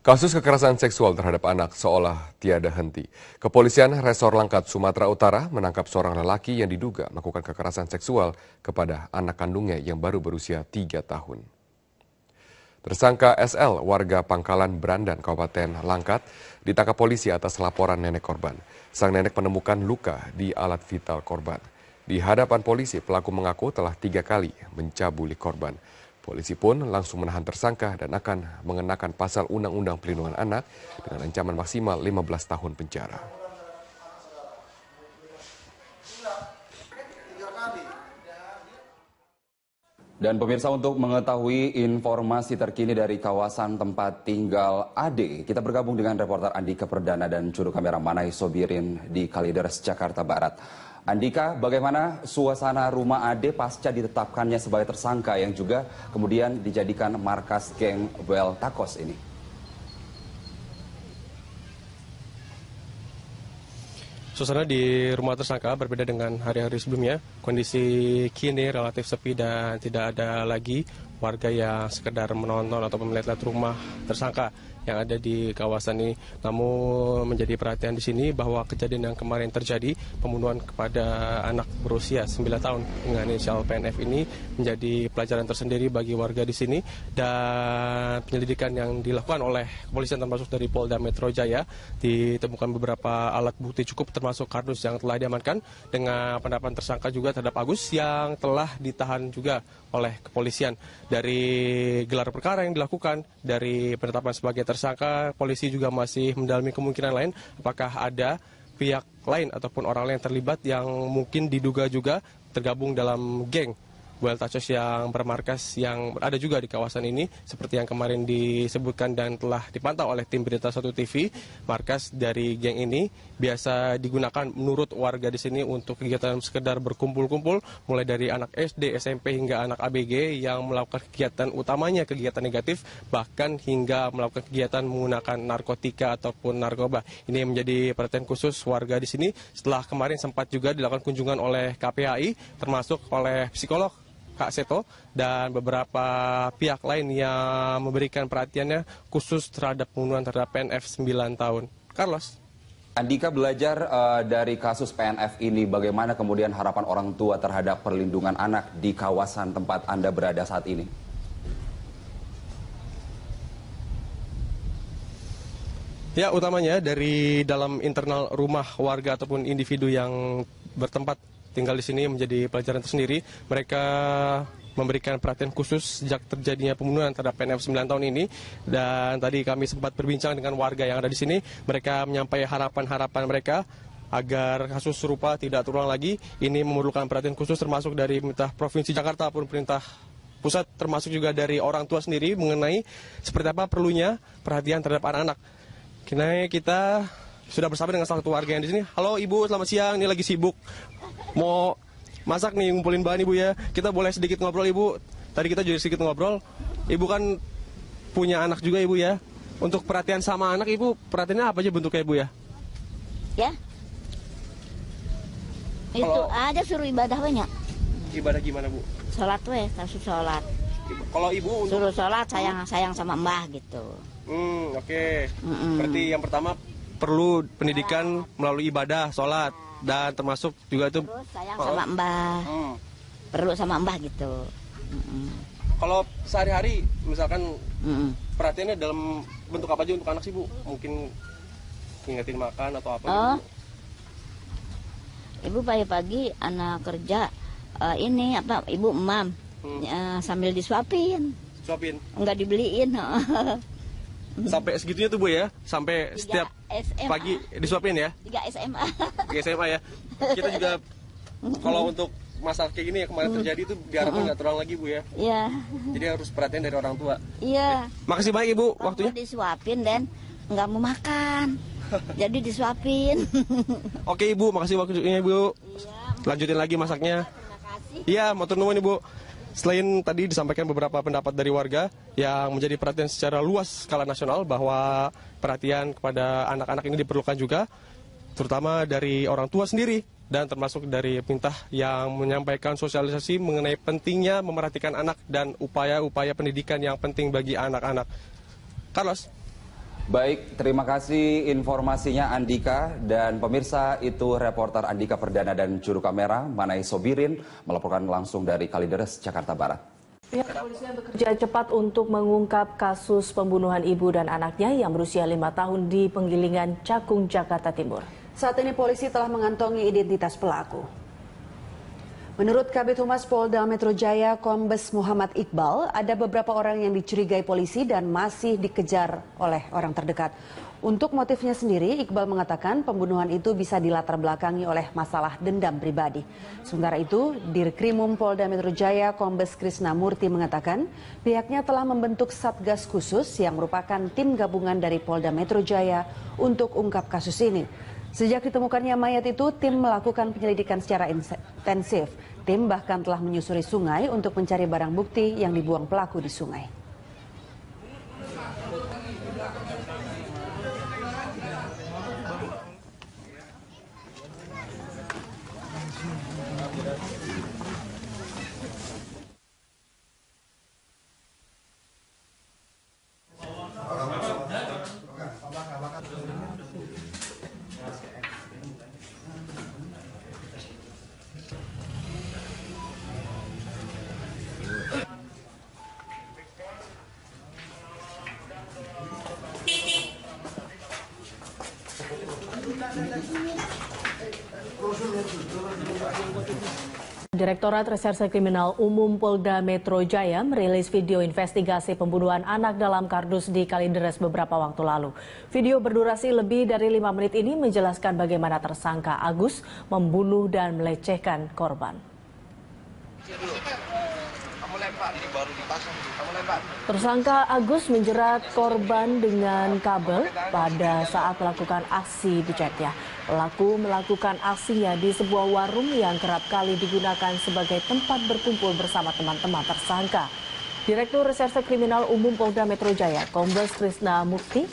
Kasus kekerasan seksual terhadap anak seolah tiada henti. Kepolisian Resor Langkat, Sumatera Utara menangkap seorang lelaki yang diduga melakukan kekerasan seksual kepada anak kandungnya yang baru berusia 3 tahun. Tersangka SL, warga Pangkalan Brandan, Kabupaten Langkat, ditangkap polisi atas laporan nenek korban. Sang nenek menemukan luka di alat vital korban. Di hadapan polisi, pelaku mengaku telah 3 kali mencabuli korban. Polisi pun langsung menahan tersangka dan akan mengenakan pasal Undang-Undang Perlindungan Anak dengan ancaman maksimal 15 tahun penjara. Dan pemirsa, untuk mengetahui informasi terkini dari kawasan tempat tinggal Ade, kita bergabung dengan reporter Andika Perdana dan juru kamera Manai Sobirin di Kalideres, Jakarta Barat. Andika, bagaimana suasana rumah Ade pasca ditetapkannya sebagai tersangka yang juga kemudian dijadikan markas geng Well Takos ini? Suasana di rumah tersangka berbeda dengan hari-hari sebelumnya. Kondisi kini relatif sepi dan tidak ada lagi warga yang sekedar menonton atau melihat rumah tersangka yang ada di kawasan ini. Namun menjadi perhatian di sini bahwa kejadian yang kemarin terjadi, pembunuhan kepada anak berusia 9 tahun dengan inisial PNF ini menjadi pelajaran tersendiri bagi warga di sini, dan penyelidikan yang dilakukan oleh kepolisian termasuk dari Polda Metro Jaya ditemukan beberapa alat bukti cukup termasuk kardus yang telah diamankan dengan penetapan tersangka juga terhadap Agus yang telah ditahan juga oleh kepolisian. Dari gelar perkara yang dilakukan, dari penetapan sebagai tersangka, polisi juga masih mendalami kemungkinan lain apakah ada pihak lain ataupun orang lain yang terlibat yang mungkin diduga juga tergabung dalam geng Well Takos yang bermarkas yang ada juga di kawasan ini, seperti yang kemarin disebutkan dan telah dipantau oleh tim Berita 1 TV. Markas dari geng ini biasa digunakan menurut warga di sini untuk kegiatan sekedar berkumpul-kumpul, mulai dari anak SD, SMP hingga anak ABG yang melakukan kegiatan utamanya kegiatan negatif, bahkan hingga melakukan kegiatan menggunakan narkotika ataupun narkoba. Ini menjadi perhatian khusus warga di sini setelah kemarin sempat juga dilakukan kunjungan oleh KPAI termasuk oleh psikolog Kak Seto dan beberapa pihak lain yang memberikan perhatiannya khusus terhadap pembunuhan terhadap PNF 9 tahun. Carlos. Andika, belajar dari kasus PNF ini, bagaimana kemudian harapan orang tua terhadap perlindungan anak di kawasan tempat Anda berada saat ini? Ya, utamanya dari dalam internal rumah warga ataupun individu yang bertempat tinggal di sini menjadi pelajaran tersendiri. Mereka memberikan perhatian khusus sejak terjadinya pembunuhan terhadap PNF 9 tahun ini. Dan tadi kami sempat berbincang dengan warga yang ada di sini. Mereka menyampaikan harapan-harapan mereka agar kasus serupa tidak terulang lagi. Ini memerlukan perhatian khusus termasuk dari pemerintah Provinsi Jakarta maupun pemerintah pusat, termasuk juga dari orang tua sendiri mengenai seperti apa perlunya perhatian terhadap anak-anak. Kini kita sudah bersama dengan salah satu warga yang di sini. Halo Ibu, selamat siang. Ini lagi sibuk mau masak nih, ngumpulin bahan Ibu ya. Kita boleh sedikit ngobrol Ibu. Tadi kita juga sedikit ngobrol. Ibu kan punya anak juga Ibu ya. Untuk perhatian sama anak Ibu, perhatiannya apa aja bentuknya Ibu ya? Ya. Itu aja suruh ibadah banyak. Ibadah gimana Bu? Sholat weh, kasih sholat. Kalau Ibu untuk... Suruh sholat, sayang sama mbah gitu. Oke. Berarti yang pertama perlu pendidikan melalui ibadah, sholat. Dan termasuk juga itu terus sayang sama mbah, perlu sama mbah gitu. Kalau sehari-hari misalkan perhatiannya dalam bentuk apa aja untuk anak sih Bu? Mungkin ngingetin makan atau apa gitu? Ibu pagi-pagi anak kerja ini apa ibu emam sambil disuapin. Suapin? Enggak dibeliin. Sampai segitunya tuh Bu ya? Sampai setiap SMA. pagi disuapin ya? 3 SMA. 3 SMA ya? Kita juga kalau untuk masalah kayak gini yang kemarin terjadi itu diharapkan nggak terulang lagi Bu ya? Iya. Jadi harus perhatian dari orang tua. Iya. Makasih banyak Ibu waktunya. Disuapin dan nggak mau makan. Jadi disuapin. Oke Ibu, makasih waktunya Ibu. Iya. Lanjutin lagi masaknya. Terima kasih. Iya, matur nuwun Ibu. Selain tadi disampaikan beberapa pendapat dari warga yang menjadi perhatian secara luas skala nasional bahwa perhatian kepada anak-anak ini diperlukan juga, terutama dari orang tua sendiri dan termasuk dari pemerintah yang menyampaikan sosialisasi mengenai pentingnya memerhatikan anak dan upaya-upaya pendidikan yang penting bagi anak-anak. Carlos? Baik, terima kasih informasinya Andika. Dan pemirsa, itu reporter Andika Perdana dan juru kamera Manai Sobirin melaporkan langsung dari Kalideres, Jakarta Barat. Pihak kepolisian bekerja cepat untuk mengungkap kasus pembunuhan ibu dan anaknya yang berusia 5 tahun di Penggilingan, Cakung, Jakarta Timur. Saat ini polisi telah mengantongi identitas pelaku. Menurut Kabid Humas Polda Metro Jaya Kombes Muhammad Iqbal, ada beberapa orang yang dicurigai polisi dan masih dikejar oleh orang terdekat. Untuk motifnya sendiri, Iqbal mengatakan pembunuhan itu bisa dilatar belakangi oleh masalah dendam pribadi. Sementara itu, Dirkrimum Polda Metro Jaya Kombes Krisna Murti mengatakan pihaknya telah membentuk Satgas Khusus yang merupakan tim gabungan dari Polda Metro Jaya untuk ungkap kasus ini. Sejak ditemukannya mayat itu, tim melakukan penyelidikan secara intensif. Tim bahkan telah menyusuri sungai untuk mencari barang bukti yang dibuang pelaku di sungai. Direktorat Reserse Kriminal Umum Polda Metro Jaya merilis video investigasi pembunuhan anak dalam kardus di Kalideres beberapa waktu lalu. Video berdurasi lebih dari 5 menit ini menjelaskan bagaimana tersangka Agus membunuh dan melecehkan korban. Tersangka Agus menjerat korban dengan kabel pada saat melakukan aksi di chatnya. Pelaku melakukan aksinya di sebuah warung yang kerap kali digunakan sebagai tempat berkumpul bersama teman-teman tersangka. Direktur Reserse Kriminal Umum Polda Metro Jaya, Kombes Krisna Murti,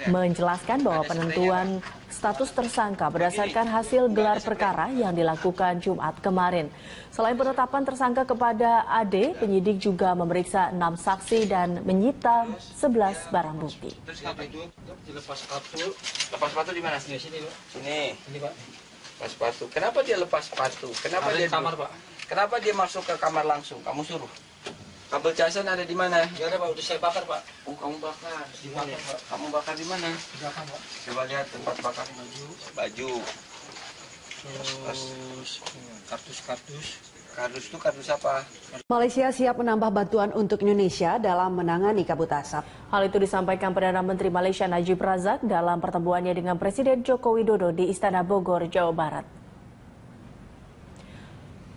menjelaskan bahwa penentuan status tersangka berdasarkan hasil gelar perkara yang dilakukan Jumat kemarin. Selain penetapan tersangka kepada AD, penyidik juga memeriksa 6 saksi dan menyita 11 barang bukti. Lepas sepatu di mana? Sini, Pak. Sini, Pak. Lepas sepatu. Kenapa dia lepas sepatu? Kenapa dia kamar, Pak? Kenapa dia masuk ke kamar langsung? Kamu suruh. Kabel casan ada di mana? Ya ada, Pak. Udah saya bakar, Pak. Oh, kamu bakar. Di mana, Pak? Kamu bakar di mana? Di belakang, Pak. Coba lihat tempat bakar baju. Terus kardus. Kardus itu kardus apa? Malaysia siap menambah bantuan untuk Indonesia dalam menangani kabut asap. Hal itu disampaikan Perdana Menteri Malaysia Najib Razak dalam pertemuannya dengan Presiden Joko Widodo di Istana Bogor, Jawa Barat.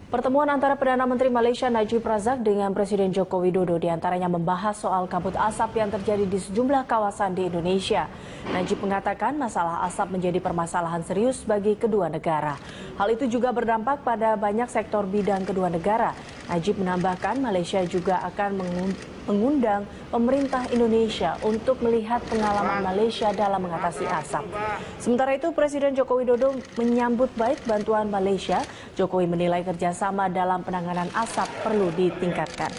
Pertemuan antara Perdana Menteri Malaysia Najib Razak dengan Presiden Joko Widodo diantaranya membahas soal kabut asap yang terjadi di sejumlah kawasan di Indonesia. Najib mengatakan masalah asap menjadi permasalahan serius bagi kedua negara. Hal itu juga berdampak pada banyak sektor bidang kedua negara. Najib menambahkan Malaysia juga akan mengundang pemerintah Indonesia untuk melihat pengalaman Malaysia dalam mengatasi asap. Sementara itu, Presiden Joko Widodo menyambut baik bantuan Malaysia. Jokowi menilai kerjasama dalam penanganan asap perlu ditingkatkan.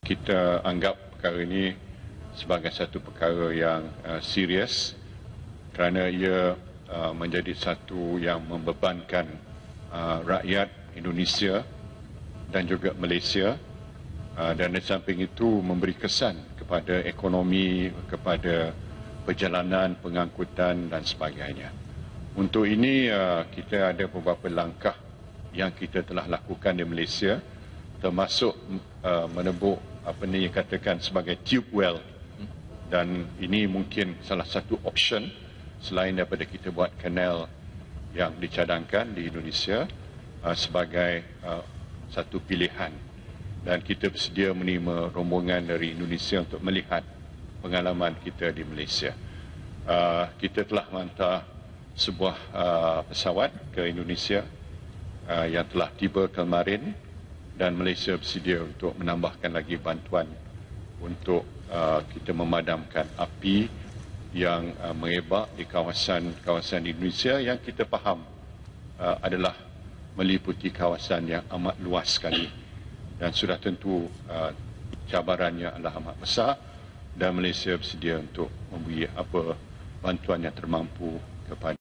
Kita anggap perkara ini sebagai satu perkara yang serius kerana ia menjadi satu yang membebankan rakyat Indonesia dan juga Malaysia, dan di samping itu memberi kesan kepada ekonomi, kepada perjalanan, pengangkutan dan sebagainya. Untuk ini kita ada beberapa langkah yang kita telah lakukan di Malaysia, termasuk menebuk apa yang dikatakan sebagai tube well, dan ini mungkin salah satu option selain daripada kita buat kanal yang dicadangkan di Indonesia sebagai satu pilihan, dan kita bersedia menerima rombongan dari Indonesia untuk melihat pengalaman kita di Malaysia. Kita telah menghantar sebuah pesawat ke Indonesia yang telah tiba kemarin, dan Malaysia bersedia untuk menambahkan lagi bantuan untuk kita memadamkan api yang merebak di kawasan Indonesia yang kita faham adalah meliputi kawasan yang amat luas sekali. dan sudah tentu cabarannya adalah amat besar dan Malaysia bersedia untuk memberi apa bantuan yang termampu kepada